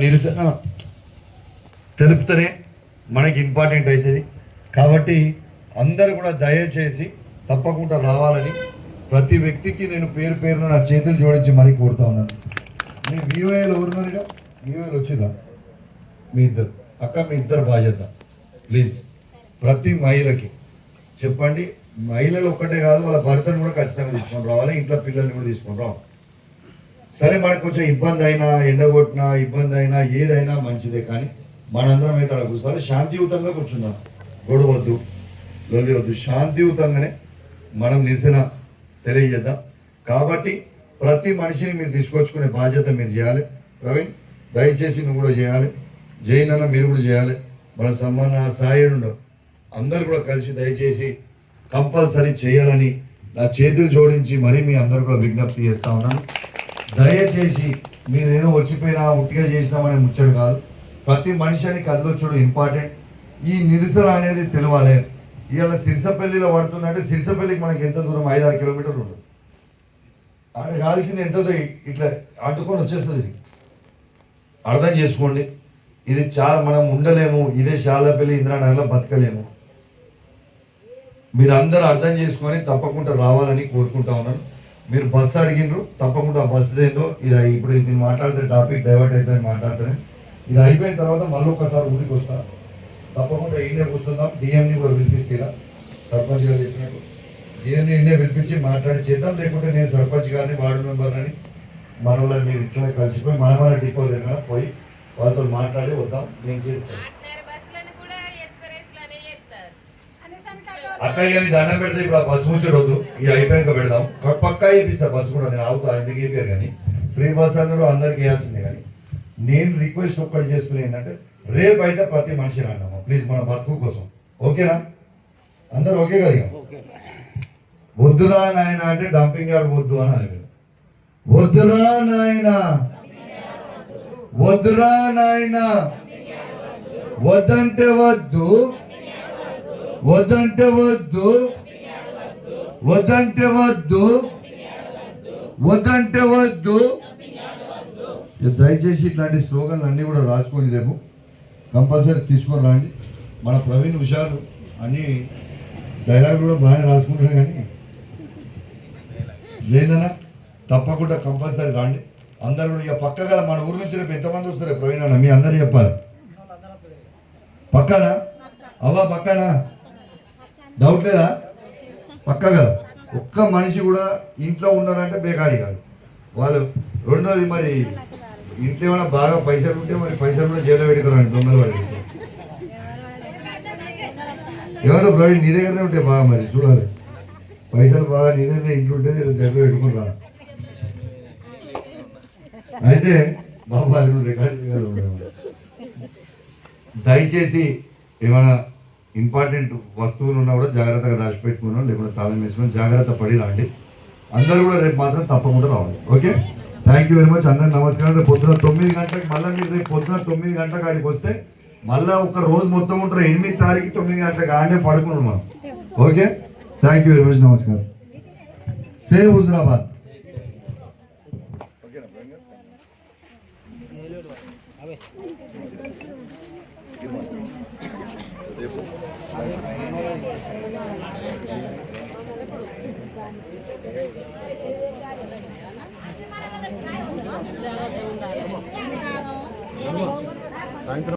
నిరసన తెలుపుతూనే మనకి ఇంపార్టెంట్ అవుతుంది కాబట్టి అందరూ కూడా దయచేసి తప్పకుండా రావాలని ప్రతి వ్యక్తికి నేను పేరు పేరున నా చేతులు జోడించి మరీ కోరుతా ఉన్నాను. మీ విఓఏలు ఎవరున్నారుగా? విఓఏలు వచ్చిందా? మీ ఇద్దరు అక్క, మీ ఇద్దరు బాధ్యత. ప్లీజ్ ప్రతి మహిళకి చెప్పండి, మహిళలు ఒక్కటే కాదు వాళ్ళ భర్తను కూడా ఖచ్చితంగా తీసుకొని రావాలి, ఇంట్లో పిల్లల్ని కూడా తీసుకొని రావాలి. సరే మనకు కొంచెం ఇబ్బంది అయినా, ఎండగొట్టినా, ఇబ్బంది అయినా, ఏదైనా మంచిదే, కానీ మనందరం అయితే అక్కడ కూర్చోవాలి. శాంతియుతంగా కూర్చుందాం, గొడవద్దు, లొల్లి వద్దు, శాంతియుతంగానే మనం నిరసన తెలియజేద్దాం. కాబట్టి ప్రతి మనిషిని మీరు తీసుకొచ్చుకునే బాధ్యత మీరు చేయాలి. ప్రవీణ్ దయచేసి నువ్వు కూడా చేయాలి, జైన్ అన్న మీరు కూడా చేయాలి, మన సంబంధ సాయుడు అందరు కూడా కలిసి దయచేసి కంపల్సరీ చేయాలని నా చేతులు జోడించి మరీ మీ అందరు కూడా విజ్ఞప్తి చేస్తూ ఉన్నాను. దయచేసి మీరు ఏదో వచ్చిపోయినా ఉట్టిగా చేసినామనే ముచ్చడు కాదు, ప్రతి మనిషిని కదిలొచ్చుడు ఇంపార్టెంట్. ఈ నిరసన అనేది తెలవాలి. ఇవాళ సిరిసపల్లిలో పడుతుందంటే సిరిసపల్లికి మనకి ఎంత దూరం, 5-6 కిలోమీటర్లు ఉంటుంది. ఆడ కాల్సింది ఎంత ఇట్లా అడ్డుకొని వచ్చేస్తుంది. అర్థం చేసుకోండి, ఇది చాలా మనం ఉండలేము, ఇదే శాలపల్లి ఇంద్రానగర్లో బతకలేము. మీరు అందరూ అర్థం చేసుకొని తప్పకుండా రావాలని కోరుకుంటా ఉన్నాను. మీరు బస్సు అడిగినారు, తప్పకుండా ఆ బస్సు ఏందో ఇది ఇప్పుడు నేను మాట్లాడితే టాపిక్ డైవర్ట్ అవుతుంది మాట్లాడితేనే. ఇది అయిపోయిన తర్వాత మళ్ళీ ఒకసారి ఊరికి వస్తా, తప్పకుండా ఇండియా కూర్చుందాం. డిఎంని కూడా పిలిపిస్తే సర్పంచ్ గారు చెప్పినట్టు డిఎంని ఇండియా పిలిపించి మాట్లాడి చేద్దాం. లేకుంటే నేను సర్పంచ్ గారిని, వార్డు మెంబర్ అని మన వాళ్ళని మీరు ఇట్లనే కలిసిపోయి మన డిపో దగ్గర పోయి వాళ్ళతో మాట్లాడి వద్దాం. నేను చేస్తాను అక్కడికి కానీ దండం పెడితే ఇప్పుడు ఆ బస్సు ముచ్చడవద్దు, ఇది అయిపోయాక పెడదాం. పక్కా వేపిస్తా బస్సు కూడా, నేను ఆగుతా, ఎందుకు వేపారు కానీ ఫ్రీ బస్ అన్నారు అందరికి వేయాల్సిందే. కానీ నేను రిక్వెస్ట్ ఒక్కటి చేసుకునే ఏంటంటే రేపు అయితే ప్రతి మనిషి రండమ్మా ప్లీజ్, మన బతుకు కోసం. ఓకేనా? అందరు ఓకే కదా? వద్దురా నాయన అంటే డంపింగ్ యార్డ్ వద్దు అని అని, వద్దురా నాయన, వద్దురా నాయన, వద్దంటే వద్దు, వద్దంటే వద్దు, వద్దంటే వద్దు, వద్దంటే వద్దు. దయచేసి ఇట్లాంటి స్లోగన్లు అన్నీ కూడా రాసుకొని రేపు కంపల్సరీ తీసుకొని రండి. మన ప్రవీణ్ హుషారు అన్ని డైలాగ్ కూడా బాగానే రాసుకుంటున్నా, కానీ లేదన్నా తప్పకుండా కంపల్సరీ రండి. అందరు కూడా ఇక పక్కగా మన ఊరు నుంచి రేపు ఎంతమంది వస్తారు ప్రవీణ్ అన్న మీ అందరూ చెప్పాలి. పక్కనా అవ్వా, పక్కనా డౌట్ లేదా? పక్కగా ఒక్క మనిషి కూడా ఇంట్లో ఉన్నారంటే బేకారీ కాదు వాళ్ళు. రెండోది మరి ఇంట్లో ఏమైనా బాగా పైసలు ఉంటే మరి పైసలు కూడా జైల్లో పెట్టుకోరండి, దొంగలు పడి. ఏమన్నా ప్రవీణ్ నీ దగ్గరనే ఉంటాయి బాగా, మరి చూడాలి పైసలు బాగా నీ దగ్గర ఇంట్లో ఉంటే జైల్లో పెట్టుకున్నా. అయితే బాబా రికార్డు చేయాలి. దయచేసి ఏమైనా ఇంపార్టెంట్ వస్తువులు ఉన్నా కూడా జాగ్రత్తగా దాచిపెట్టుకున్నాం, లేకుంటే తాళం వేసుకుని జాగ్రత్త పడి రండి. అందరూ కూడా రేపు మాత్రం తప్పకుండా రావాలి. Okay, thank you very much. అందరికి నమస్కారం. రేపు పొద్దున 9 గంటలకు మళ్ళీ మీరు రేపు పొద్దున 9 గంటల కాడికి వస్తే మళ్ళీ ఒక రోజు మొత్తం ఉంటారు. 8 తారీఖు 9 గంటలకు ఆడే పడుకున్నాం మనం. Okay, thank you very much, నమస్కారం. సేవ్ హుజరాబాద్. సాయంత్రం